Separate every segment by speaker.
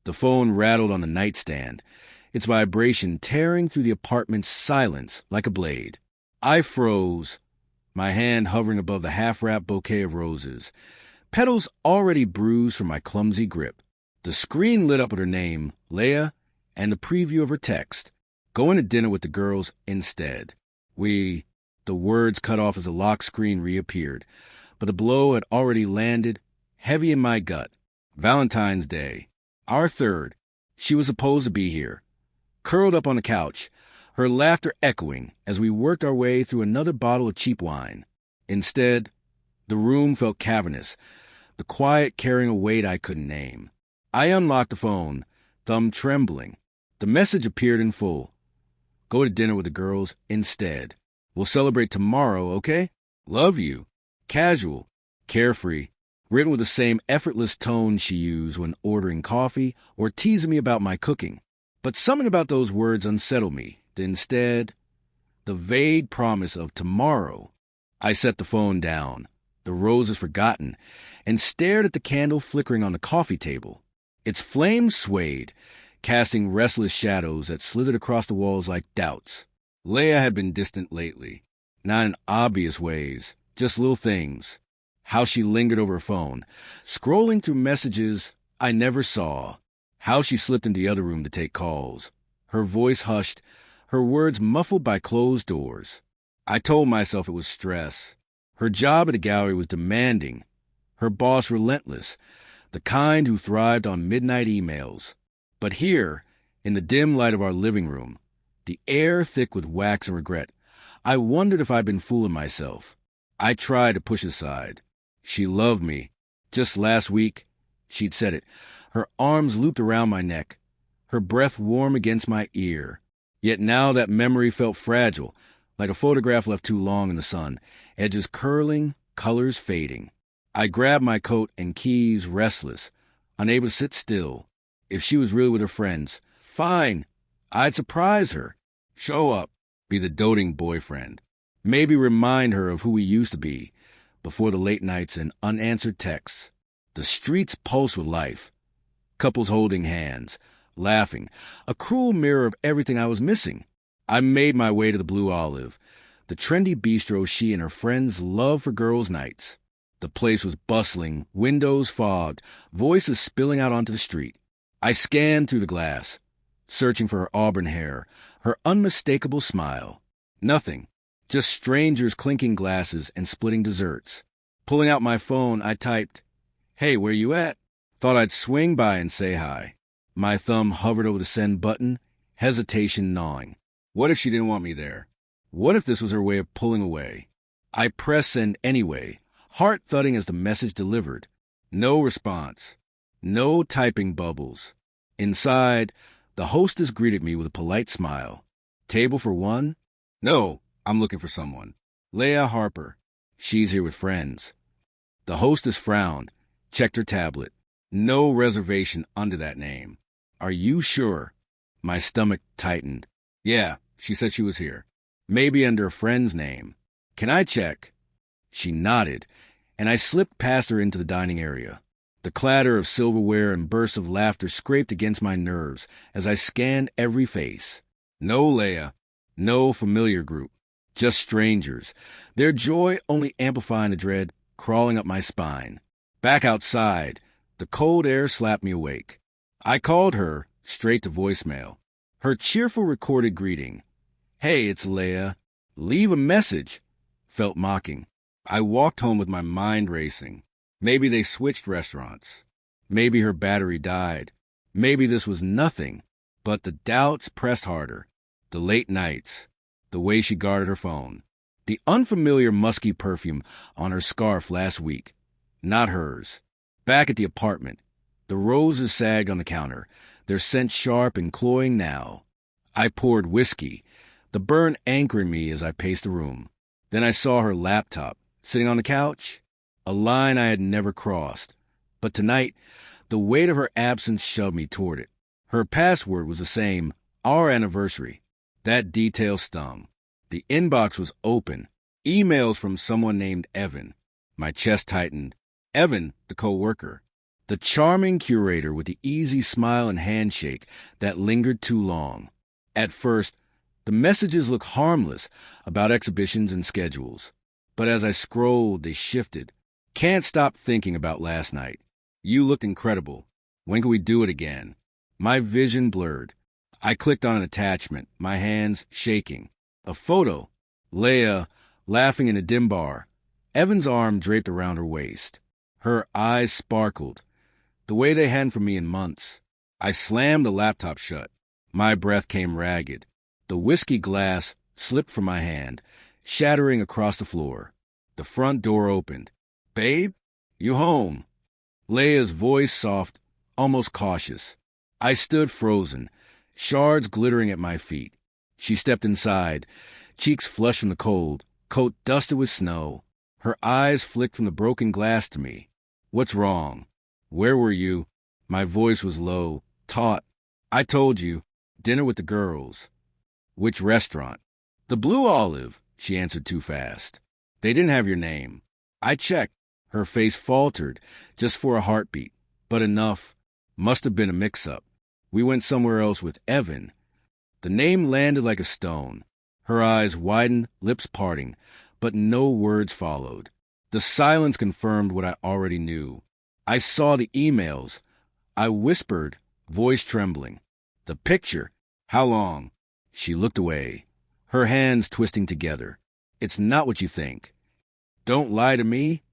Speaker 1: The phone rattled on the nightstand, its vibration tearing through the apartment's silence like a blade. I froze, my hand hovering above the half-wrapped bouquet of roses, petals already bruised from my clumsy grip. The screen lit up with her name, Leah, and the preview of her text, "Going to dinner with the girls instead." The words cut off as the lock screen reappeared, but the blow had already landed, heavy in my gut. Valentine's Day. Our third. She was supposed to be here. Curled up on the couch, her laughter echoing as we worked our way through another bottle of cheap wine. Instead, the room felt cavernous, the quiet carrying a weight I couldn't name. I unlocked the phone, thumb trembling. The message appeared in full. "Go to dinner with the girls instead. We'll celebrate tomorrow, okay? Love you." Casual, carefree, written with the same effortless tone she used when ordering coffee or teasing me about my cooking. But something about those words unsettled me. The vague promise of tomorrow. I set the phone down, the roses forgotten, and stared at the candle flickering on the coffee table. Its flame swayed, casting restless shadows that slithered across the walls like doubts. Leah had been distant lately, not in obvious ways, just little things. How she lingered over her phone, scrolling through messages I never saw. How she slipped into the other room to take calls, her voice hushed, her words muffled by closed doors. I told myself it was stress. Her job at the gallery was demanding, her boss relentless, the kind who thrived on midnight emails. But here, in the dim light of our living room, the air thick with wax and regret, I wondered if I'd been fooling myself. I tried to push aside. She loved me. Just last week, she'd said it, her arms looped around my neck, her breath warm against my ear. Yet now that memory felt fragile, like a photograph left too long in the sun, edges curling, colors fading. I grabbed my coat and keys, restless, unable to sit still. If she was really with her friends, fine, I'd surprise her. Show up, be the doting boyfriend. Maybe remind her of who we used to be, before the late nights and unanswered texts. The streets pulse with life. Couples holding hands, laughing, a cruel mirror of everything I was missing. I made my way to the Blue Olive, the trendy bistro she and her friends loved for girls' nights. The place was bustling, windows fogged, voices spilling out onto the street. I scanned through the glass, searching for her auburn hair, her unmistakable smile. Nothing. Just strangers clinking glasses and splitting desserts. Pulling out my phone, I typed, "Hey, where you at?" Thought I'd swing by and say hi. My thumb hovered over the send button, hesitation gnawing. What if she didn't want me there? What if this was her way of pulling away? I pressed send anyway, heart thudding as the message delivered. No response. No typing bubbles. Inside, the hostess greeted me with a polite smile. "Table for one?" "No, I'm looking for someone. Leah Harper. She's here with friends." The hostess frowned, checked her tablet. No reservation under that name. "Are you sure?" My stomach tightened. "Yeah, she said she was here. Maybe under a friend's name. Can I check?" She nodded, and I slipped past her into the dining area. The clatter of silverware and bursts of laughter scraped against my nerves as I scanned every face. No Leah, no familiar group. Just strangers, their joy only amplifying the dread crawling up my spine. Back outside, the cold air slapped me awake. I called her, straight to voicemail. Her cheerful recorded greeting, "Hey, it's Leah. Leave a message," felt mocking. I walked home with my mind racing. Maybe they switched restaurants. Maybe her battery died. Maybe this was nothing. But the doubts pressed harder. The late nights. The way she guarded her phone. The unfamiliar musky perfume on her scarf last week. Not hers. Back at the apartment. The roses sagged on the counter, their scent sharp and cloying now. I poured whiskey, the burn anchoring me as I paced the room. Then I saw her laptop, sitting on the couch. A line I had never crossed. But tonight, the weight of her absence shoved me toward it. Her password was the same, our anniversary. That detail stung. The inbox was open. Emails from someone named Evan. My chest tightened. Evan, the co-worker. The charming curator with the easy smile and handshake that lingered too long. At first, the messages looked harmless about exhibitions and schedules. But as I scrolled, they shifted. Can't stop thinking about last night. You looked incredible. When can we do it again? My vision blurred. I clicked on an attachment, my hands shaking. A photo. Leia, laughing in a dim bar. Evan's arm draped around her waist. Her eyes sparkled, the way they hadn't for me in months. I slammed the laptop shut. My breath came ragged. The whiskey glass slipped from my hand, shattering across the floor. The front door opened. "Babe, you home?" Leia's voice soft, almost cautious. I stood frozen, shards glittering at my feet. She stepped inside, cheeks flushed from the cold, coat dusted with snow. Her eyes flicked from the broken glass to me. "What's wrong? Where were you?" My voice was low, taut. "I told you. Dinner with the girls." "Which restaurant?" "The Blue Olive," she answered too fast. "They didn't have your name." I checked. Her face faltered, just for a heartbeat, but enough. Must have been a mix-up. We went somewhere else with Evan. The name landed like a stone. Her eyes widened, lips parting, but no words followed. The silence confirmed what I already knew. I saw the emails. I whispered, voice trembling. "The picture. How long?" She looked away, her hands twisting together. "It's not what you think." "Don't lie to me."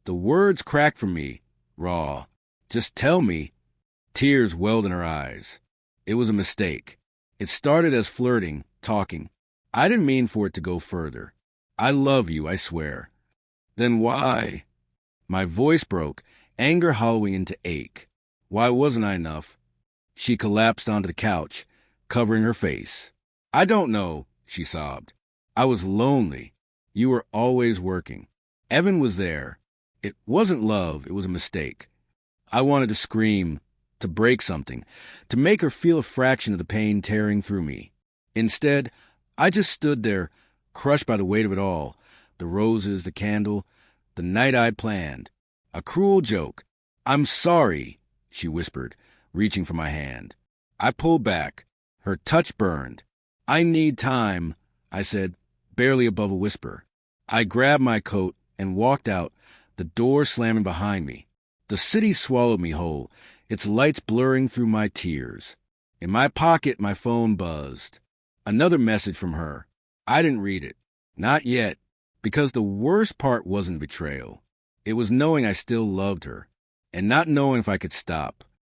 Speaker 1: The words cracked from me, raw. "Just tell me." Tears welled in her eyes. It was a mistake. It started as flirting, talking. I didn't mean for it to go further. "I love you, I swear." "Then why?" My voice broke, anger hollowing into ache. Why wasn't I enough? She collapsed onto the couch, covering her face. "I don't know," she sobbed. "I was lonely. You were always working. Evan was there. It wasn't love, it was a mistake." I wanted to scream, to break something, to make her feel a fraction of the pain tearing through me. Instead, I just stood there, crushed by the weight of it all. The roses, the candle, the night I'd planned. A cruel joke. "I'm sorry," she whispered, reaching for my hand. I pulled back. Her touch burned. "I need time," I said, barely above a whisper. I grabbed my coat and walked out, the door slamming behind me. The city swallowed me whole, its lights blurring through my tears. In my pocket, my phone buzzed. Another message from her. I didn't read it. Not yet, because the worst part wasn't betrayal. It was knowing I still loved her, and not knowing if I could stop.